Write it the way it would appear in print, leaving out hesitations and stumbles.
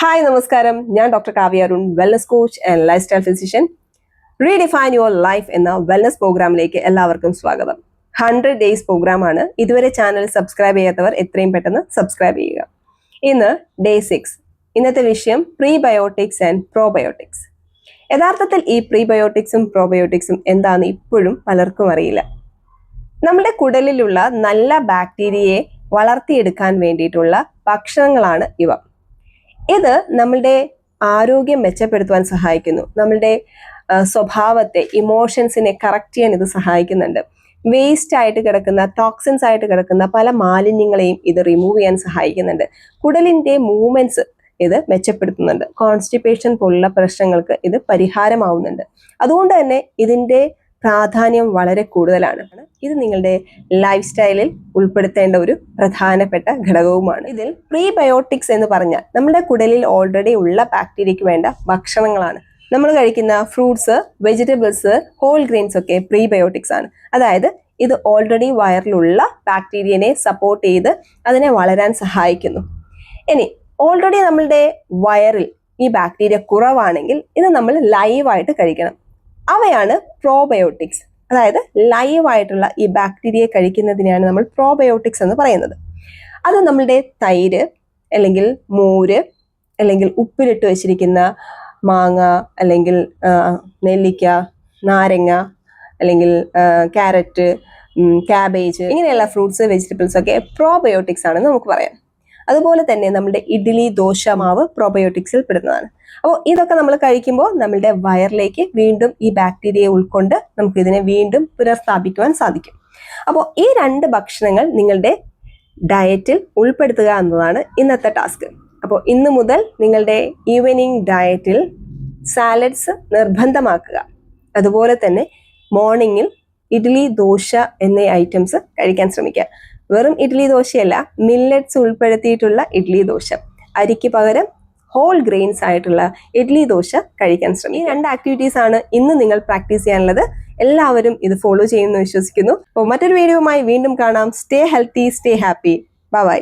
Hi നമസ്കാരം, ഞാൻ doctor Kavya Arun, wellness coach and life style physician. Redefine your life എന്ന wellness പ്രോഗ്രാമിലേക്ക് എല്ലാവർക്കും സ്വാഗതം. 100 days പ്രോഗ്രാമാണ്. ഇതുവരെ ചാനൽ സബ്സ്ക്രൈബ് ചെയ്യാത്തവർ എത്രയും പെട്ടെന്ന് സബ്സ്ക്രൈബ് ചെയ്യുക. ഇന്ന് ഡേ 6. ഇന്നത്തെ വിഷയം പ്രീബയോട്ടിക്സ് ആൻഡ് പ്രോബയോട്ടിക്സ്. യഥാർത്ഥത്തിൽ ഈ പ്രീബയോട്ടിക്സും പ്രോബയോട്ടിക്സും എന്താണെന്ന് ഇപ്പോഴും പലർക്കും അറിയില്ല. നമ്മുടെ കുടലിലുള്ള നല്ല ബാക്ടീരിയയെ വളർത്തിയെടുക്കാൻ വേണ്ടിയിട്ടുള്ള ഭക്ഷണങ്ങളാണ് ഇവ. ഇത് നമ്മളുടെ ആരോഗ്യം മെച്ചപ്പെടുത്തുവാൻ സഹായിക്കുന്നു. നമ്മളുടെ സ്വഭാവത്തെ, ഇമോഷൻസിനെ കറക്റ്റ് ചെയ്യാൻ ഇത് സഹായിക്കുന്നുണ്ട്. വേസ്റ്റ് ആയിട്ട് കിടക്കുന്ന, ടോക്സിൻസ് ആയിട്ട് കിടക്കുന്ന പല മാലിന്യങ്ങളെയും ഇത് റിമൂവ് ചെയ്യാൻ സഹായിക്കുന്നുണ്ട്. കുടലിന്റെ മൂവ്മെന്റ്സ് ഇത് മെച്ചപ്പെടുത്തുന്നുണ്ട്. കോൺസ്റ്റിപ്പേഷൻ പോലുള്ള പ്രശ്നങ്ങൾക്ക് ഇത് പരിഹാരമാവുന്നുണ്ട്. അതുകൊണ്ട് തന്നെ ഇതിന്റെ പ്രാധാന്യം വളരെ കൂടുതലാണ്. ഇത് നിങ്ങളുടെ ലൈഫ് സ്റ്റൈലിൽ ഉൾപ്പെടുത്തേണ്ട ഒരു പ്രധാനപ്പെട്ട ഘടകവുമാണ്. ഇതിൽ പ്രീബയോട്ടിക്സ് എന്ന് പറഞ്ഞാൽ നമ്മുടെ കുടലിൽ ഓൾറെഡി ഉള്ള ബാക്ടീരിയയ്ക്ക് വേണ്ട ഭക്ഷണങ്ങളാണ്. നമ്മൾ കഴിക്കുന്ന ഫ്രൂട്ട്സ്, വെജിറ്റബിൾസ്, ഹോൾ ഗ്രെയിൻസ് ഒക്കെ പ്രീബയോട്ടിക്സ് ആണ്. അതായത് ഇത് ഓൾറെഡി വയറിലുള്ള ബാക്ടീരിയനെ സപ്പോർട്ട് ചെയ്ത് അതിനെ വളരാൻ സഹായിക്കുന്നു. ഇനി ഓൾറെഡി നമ്മളുടെ വയറിൽ ഈ ബാക്ടീരിയ കുറവാണെങ്കിൽ ഇത് നമ്മൾ ലൈവായിട്ട് കഴിക്കണം. അവയാണ് പ്രോബയോട്ടിക്സ്. അതായത് ലൈവായിട്ടുള്ള ഈ ബാക്ടീരിയ കഴിക്കുന്നതിനെയാണ് നമ്മൾ പ്രോബയോട്ടിക്സ് എന്ന് പറയുന്നത്. അത് നമ്മളുടെ തൈര്, അല്ലെങ്കിൽ മോര്, അല്ലെങ്കിൽ ഉപ്പിലിട്ട് വെച്ചിരിക്കുന്ന മാങ്ങ, അല്ലെങ്കിൽ നെല്ലിക്ക, നാരങ്ങ, അല്ലെങ്കിൽ ക്യാരറ്റ്, ക്യാബേജ്, ഇങ്ങനെയുള്ള ഫ്രൂട്ട്സ്, വെജിറ്റബിൾസ് ഒക്കെ പ്രോബയോട്ടിക്സ് ആണെന്ന് നമുക്ക് പറയാം. അതുപോലെ തന്നെ നമ്മുടെ ഇഡ്ഡലി, ദോശ മാവ് പ്രോബയോട്ടിക്സിൽ പെടുന്നതാണ്. അപ്പോൾ ഇതൊക്കെ നമ്മൾ കഴിക്കുമ്പോൾ നമ്മളുടെ വയറിലേക്ക് വീണ്ടും ഈ ബാക്ടീരിയയെ ഉൾക്കൊണ്ട് നമുക്ക് ഇതിനെ വീണ്ടും പുനഃസ്ഥാപിക്കുവാൻ സാധിക്കും. അപ്പോൾ ഈ 2 ഭക്ഷണങ്ങൾ നിങ്ങളുടെ ഡയറ്റിൽ ഉൾപ്പെടുത്തുക എന്നതാണ് ഇന്നത്തെ ടാസ്ക്. അപ്പോൾ ഇന്ന് മുതൽ നിങ്ങളുടെ ഈവനിങ് ഡയറ്റിൽ സാലഡ്സ് നിർബന്ധമാക്കുക. അതുപോലെ തന്നെ മോർണിംഗിൽ ഇഡ്ഡലി, ദോശ എന്നീ ഐറ്റംസ് കഴിക്കാൻ ശ്രമിക്കുക. വെറും ഇഡ്ഡലി ദോശയല്ല, മില്ലറ്റ്സ് ഉൾപ്പെടുത്തിയിട്ടുള്ള ഇഡ്ഡലി ദോശ, അരിക്ക് പകരം ഹോൾ ഗ്രെയിൻസ് ആയിട്ടുള്ള ഇഡ്ഡലി ദോശ കഴിക്കാൻ ശ്രമിക്കുക. ഈ 2 ആക്ടിവിറ്റീസ് ആണ് ഇന്ന് നിങ്ങൾ പ്രാക്ടീസ് ചെയ്യാനുള്ളത്. എല്ലാവരും ഇത് ഫോളോ ചെയ്യുമെന്ന് വിശ്വസിക്കുന്നു. അപ്പോൾ മറ്റൊരു വീഡിയോയുമായി വീണ്ടും കാണാം. Stay healthy, stay happy. Bye bye.